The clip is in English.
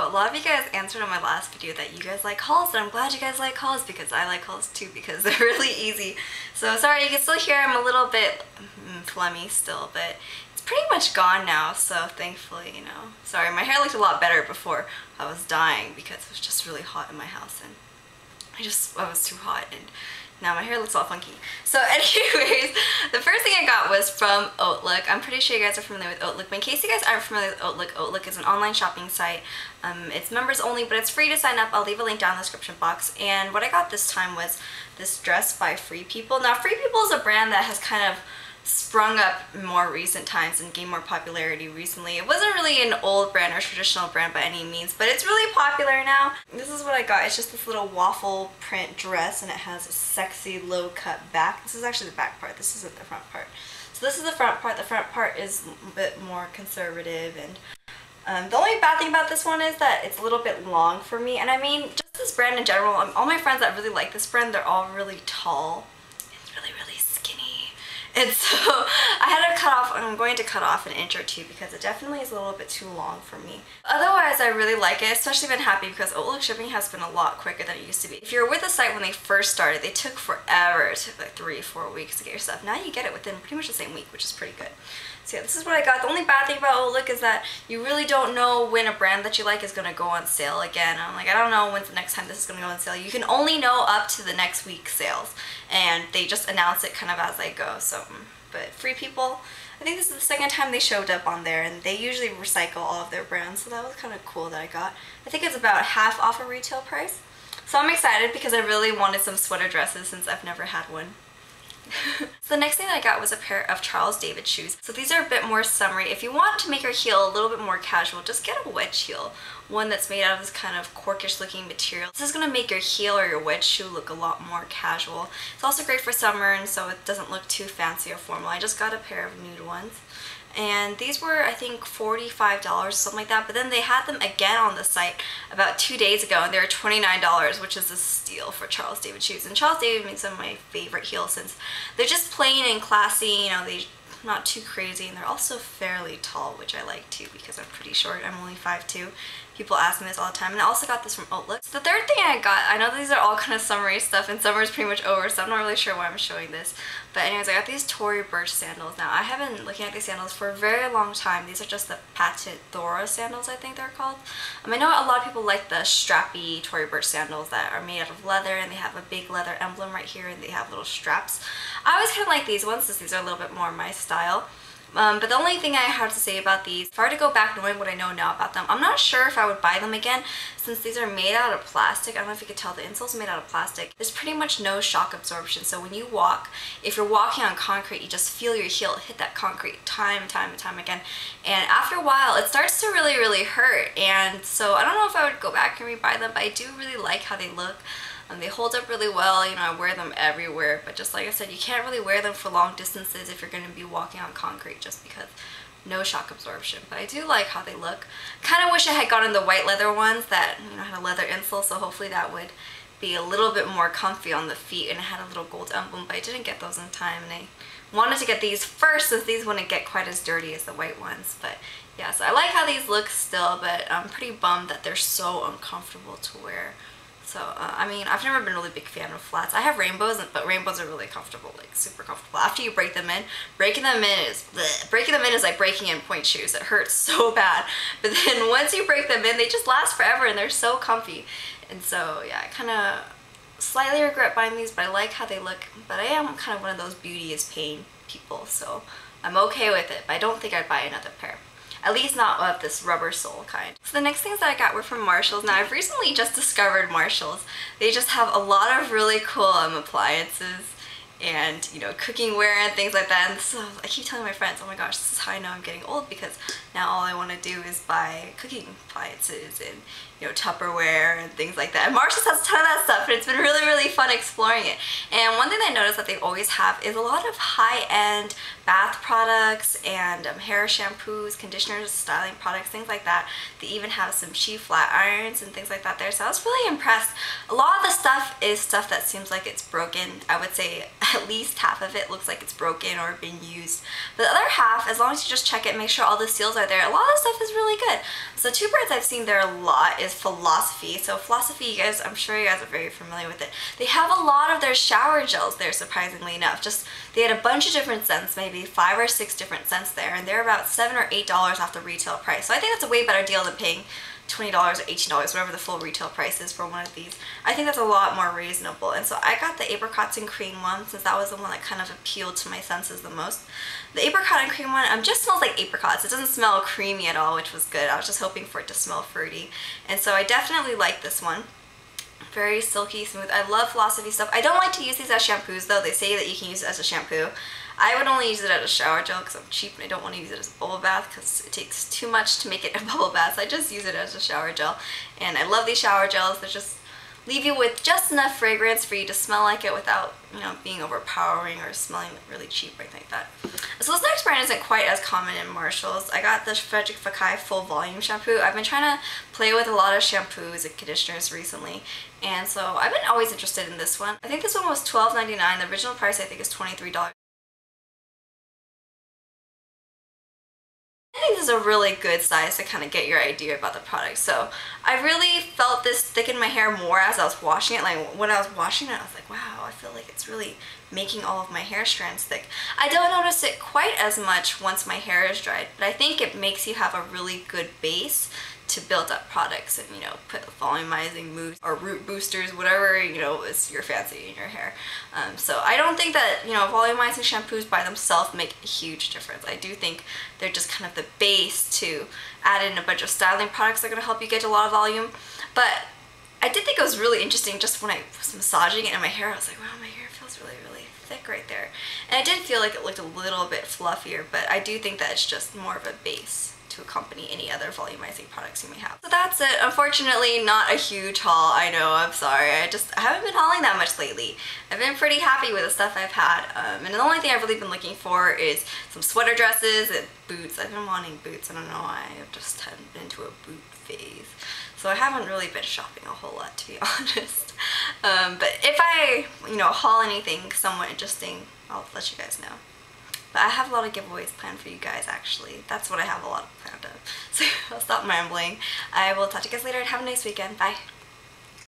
a lot of you guys answered on my last video that you guys like hauls, and I'm glad you guys like hauls because I like hauls too because they're really easy. So sorry, you can still hear I'm a little bit phlegmy still, but it's pretty much gone now, so thankfully, you know. Sorry, my hair looked a lot better before I was dying because it was just really hot in my house and I was too hot, and now my hair looks all funky. So anyways, the first thing I got was from Hautelook. I'm pretty sure you guys are familiar with Hautelook, but in case you guys aren't familiar with Hautelook, Hautelook is an online shopping site. It's members only, but it's free to sign up. I'll leave a link down in the description box. And what I got this time was this dress by Free People. Now Free People is a brand that has kind of sprung up in more recent times and gained more popularity recently. It wasn't really an old brand or traditional brand by any means, but it's really popular now. This is what I got. It's just this little waffle print dress, and it has a sexy low cut back. This is actually the back part. This isn't the front part. So this is the front part. The front part is a bit more conservative, and the only bad thing about this one is that it's a little bit long for me. And I mean, just this brand in general, all my friends that really like this brand, they're all really tall and really skinny. And so I had to cut off, and I'm going to cut off an inch or two because it definitely is a little bit too long for me. Otherwise, I really like it, especially been happy because Hautelook shipping has been a lot quicker than it used to be. If you're with the site when they first started, they took forever. It took like 3-4 weeks to get your stuff. Now you get it within pretty much the same week, which is pretty good. So yeah, this is what I got. The only bad thing about Hautelook is that you really don't know when a brand that you like is going to go on sale again. I'm like, I don't know when's the next time this is going to go on sale. You can only know up to the next week's sales, and they just announce it kind of as they go. So, but Free People, I think this is the second time they showed up on there, and they usually recycle all of their brands, so that was kind of cool that I got. I think it's about half off a retail price. So I'm excited because I really wanted some sweater dresses since I've never had one. So the next thing that I got was a pair of Charles David shoes. So these are a bit more summery. If you want to make your heel a little bit more casual, just get a wedge heel. One that's made out of this kind of corkish looking material. This is going to make your heel or your wedge shoe look a lot more casual. It's also great for summer, and so it doesn't look too fancy or formal. I just got a pair of nude ones. And these were, I think, $45, something like that. But then they had them again on the site about 2 days ago, and they were $29, which is a steal for Charles David shoes. And Charles David makes some of my favorite heels since they're just plain and classy, you know, they're not too crazy, and they're also fairly tall, which I like too because I'm pretty short. I'm only 5'2". People ask me this all the time. And I also got this from Hautelook. So the third thing I got, I know these are all kind of summery stuff, and summer is pretty much over, so I'm not really sure why I'm showing this. But anyways, I got these Tory Burch sandals. Now, I have been looking at these sandals for a very long time. These are just the patent Thora sandals, I think they're called. I know a lot of people like the strappy Tory Burch sandals that are made out of leather, and they have a big leather emblem right here, and they have little straps. I always kind of like these ones since these are a little bit more my style. But the only thing I have to say about these, if I were to go back knowing what I know now about them, I'm not sure if I would buy them again since these are made out of plastic. I don't know if you could tell, the insole's made out of plastic. There's pretty much no shock absorption, so when you walk, if you're walking on concrete, you just feel your heel hit that concrete time and time again. And after a while, it starts to really hurt. And so I don't know if I would go back and rebuy them, but I do really like how they look. They hold up really well, you know, I wear them everywhere, but just like I said, you can't really wear them for long distances if you're going to be walking on concrete just because no shock absorption. But I do like how they look. Kind of wish I had gotten the white leather ones that, you know, had a leather insole, so hopefully that would be a little bit more comfy on the feet, and it had a little gold emblem, but I didn't get those in time, and I wanted to get these first since these wouldn't get quite as dirty as the white ones. But yeah, so I like how these look still, but I'm pretty bummed that they're so uncomfortable to wear. So, I mean, I've never been a really big fan of flats. I have rainbows, but rainbows are really comfortable, like super comfortable. After you break them in, breaking them in is bleh. Breaking them in is like breaking in point shoes. It hurts so bad. But then once you break them in, they just last forever, and they're so comfy. And so, yeah, I kind of slightly regret buying these, but I like how they look. But I am kind of one of those beauty is pain people, so I'm okay with it. But I don't think I'd buy another pair. At least not of this rubber sole kind. So the next things that I got were from Marshalls. Now I've recently just discovered Marshalls. They just have a lot of really cool appliances and, you know, cooking-ware and things like that. And so I keep telling my friends, oh my gosh, this is how I know I'm getting old, because now all I want to do is buy cooking appliances and, you know, Tupperware and things like that. And Marshalls has a ton of that stuff, and it's been really fun exploring it. And one thing I noticed that they always have is a lot of high-end bath products and hair shampoos, conditioners, styling products, things like that. They even have some She flat irons and things like that there. So I was really impressed. A lot of the stuff is stuff that seems like it's broken. I would say at least half of it looks like it's broken or been used. But the other half, as long as you just check it, make sure all the seals are there, a lot of stuff is really good. So two brands I've seen there a lot is Philosophy. So Philosophy, you guys, I'm sure you guys are very familiar with it. They have a lot of their shower gels there, surprisingly enough. Just they had a bunch of different scents, maybe 5 or 6 different scents there, and they're about $7 or $8 off the retail price. So I think that's a way better deal than paying $20 or $18, whatever the full retail price is for one of these. I think that's a lot more reasonable. And so I got the Apricots and Cream one, since that was the one that kind of appealed to my senses the most. The Apricot and Cream one just smells like apricots. It doesn't smell creamy at all, which was good. I was just hoping for it to smell fruity. And so I definitely like this one. Very silky smooth. I love Philosophy stuff. I don't like to use these as shampoos though. They say that you can use it as a shampoo. I would only use it as a shower gel because I'm cheap and I don't want to use it as a bubble bath because it takes too much to make it a bubble bath. So I just use it as a shower gel. And I love these shower gels. They just leave you with just enough fragrance for you to smell like it without, you know, being overpowering or smelling really cheap or anything like that. So this next brand isn't quite as common in Marshalls. I got the Frederic Fekkai Full Volume Shampoo. I've been trying to play with a lot of shampoos and conditioners recently, and so I've been always interested in this one. I think this one was $12.99. The original price I think is $23. I think this is a really good size to kind of get your idea about the product. So I really felt this thicken my hair more as I was washing it. Like when I was washing it, I was like, wow, I feel like it's really making all of my hair strands thick. I don't notice it quite as much once my hair is dried, but I think it makes you have a really good base to build up products and, you know, put volumizing moves or root boosters, whatever, you know, is your fancy in your hair. So I don't think that, you know, volumizing shampoos by themselves make a huge difference. I do think they're just kind of the base to add in a bunch of styling products that are going to help you get a lot of volume. But I did think it was really interesting just when I was massaging it in my hair. I was like, wow, my hair feels really, really thick right there. And I did feel like it looked a little bit fluffier, but I do think that it's just more of a base to accompany any other volumizing products you may have. So that's it. Unfortunately, not a huge haul. I know, I'm sorry. I haven't been hauling that much lately. I've been pretty happy with the stuff I've had. And the only thing I've really been looking for is some sweater dresses and boots. I've been wanting boots. I don't know why. I've just hadn't been to a boot phase. So I haven't really been shopping a whole lot, to be honest. But if I, you know, haul anything somewhat interesting, I'll let you guys know. But I have a lot of giveaways planned for you guys, actually. That's what I have a lot planned of. So I'll stop rambling. I will talk to you guys later and have a nice weekend. Bye.